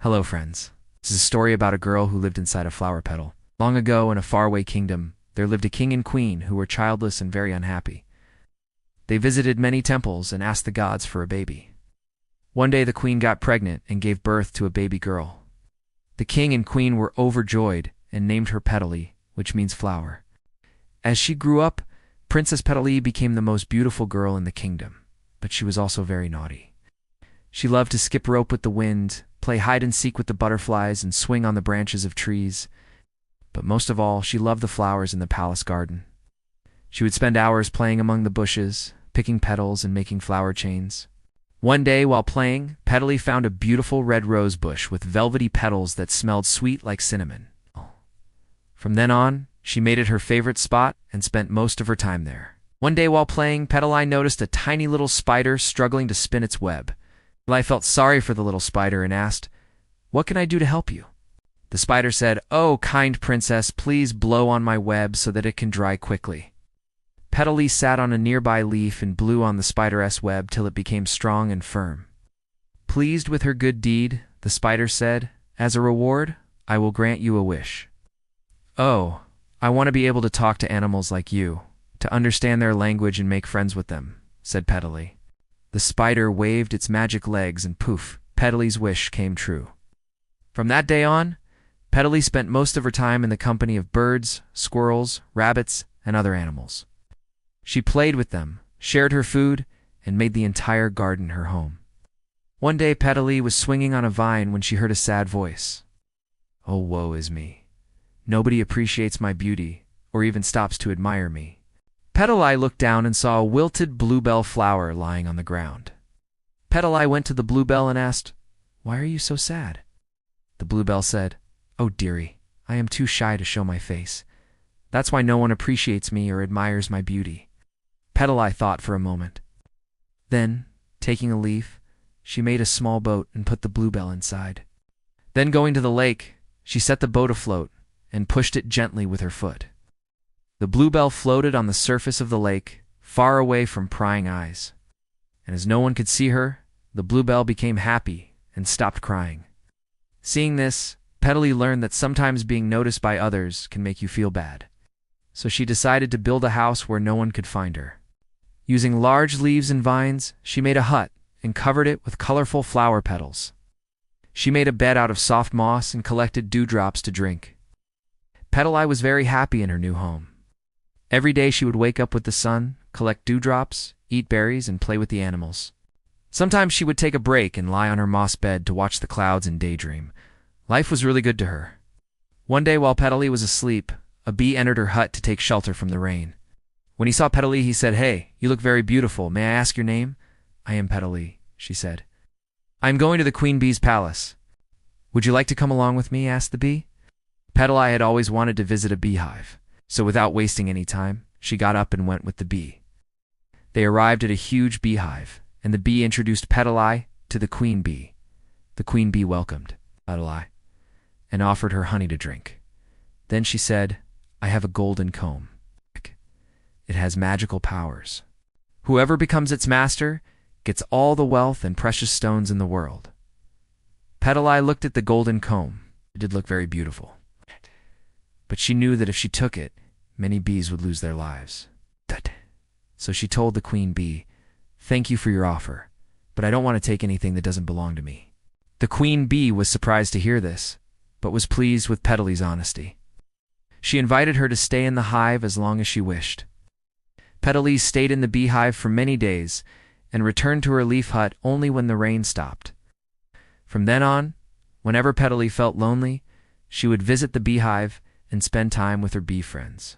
Hello, friends. This is a story about a girl who lived inside a flower petal. Long ago, in a faraway kingdom, there lived a king and queen who were childless and very unhappy. They visited many temples and asked the gods for a baby. One day, the queen got pregnant and gave birth to a baby girl. The king and queen were overjoyed and named her Petal, which means flower. As she grew up, Princess Petal became the most beautiful girl in the kingdom, but she was also very naughty. She loved to skip rope with the wind, play hide-and-seek with the butterflies, and swing on the branches of trees. But most of all, she loved the flowers in the palace garden. She would spend hours playing among the bushes, picking petals and making flower chains. One day, while playing, Petal found a beautiful red rose bush with velvety petals that smelled sweet like cinnamon. From then on, she made it her favorite spot and spent most of her time there. One day while playing, Petal noticed a tiny little spider struggling to spin its web. Petal felt sorry for the little spider and asked, "What can I do to help you?" The spider said, "Oh, kind princess, please blow on my web so that it can dry quickly." Petal sat on a nearby leaf and blew on the spider's web till it became strong and firm. Pleased with her good deed, the spider said, "As a reward, I will grant you a wish." "Oh, I want to be able to talk to animals like you, to understand their language and make friends with them," said Petal. The spider waved its magic legs and poof, Petal's wish came true. From that day on, Petal spent most of her time in the company of birds, squirrels, rabbits, and other animals. She played with them, shared her food, and made the entire garden her home. One day Petal was swinging on a vine when she heard a sad voice. "Oh, woe is me. Nobody appreciates my beauty, or even stops to admire me." Petal looked down and saw a wilted bluebell flower lying on the ground. Petal went to the bluebell and asked, "Why are you so sad?" The bluebell said, "Oh, dearie, I am too shy to show my face. That's why no one appreciates me or admires my beauty." Petal thought for a moment. Then, taking a leaf, she made a small boat and put the bluebell inside. Then going to the lake, she set the boat afloat and pushed it gently with her foot. The bluebell floated on the surface of the lake, far away from prying eyes. And as no one could see her, the bluebell became happy and stopped crying. Seeing this, Petal learned that sometimes being noticed by others can make you feel bad. So she decided to build a house where no one could find her. Using large leaves and vines, she made a hut and covered it with colorful flower petals. She made a bed out of soft moss and collected dewdrops to drink. Petal was very happy in her new home. Every day she would wake up with the sun, collect dewdrops, eat berries, and play with the animals. Sometimes she would take a break and lie on her moss bed to watch the clouds and daydream. Life was really good to her. One day while Petal was asleep, a bee entered her hut to take shelter from the rain. When he saw Petal, he said, "Hey, you look very beautiful. May I ask your name?" "I am Petal," she said. "I am going to the queen bee's palace." "Would you like to come along with me?" asked the bee. Petal had always wanted to visit a beehive. So without wasting any time, she got up and went with the bee. They arrived at a huge beehive, and the bee introduced Petal to the queen bee. The queen bee welcomed Petal and offered her honey to drink. Then she said, "I have a golden comb. It has magical powers. Whoever becomes its master gets all the wealth and precious stones in the world." Petal looked at the golden comb. It did look very beautiful. But she knew that if she took it, many bees would lose their lives. So she told the queen bee, "Thank you for your offer, but I don't want to take anything that doesn't belong to me." The queen bee was surprised to hear this, but was pleased with Petal's honesty. She invited her to stay in the hive as long as she wished. Petal stayed in the beehive for many days and returned to her leaf hut only when the rain stopped. From then on, whenever Petal felt lonely, she would visit the beehive and spend time with her bee friends.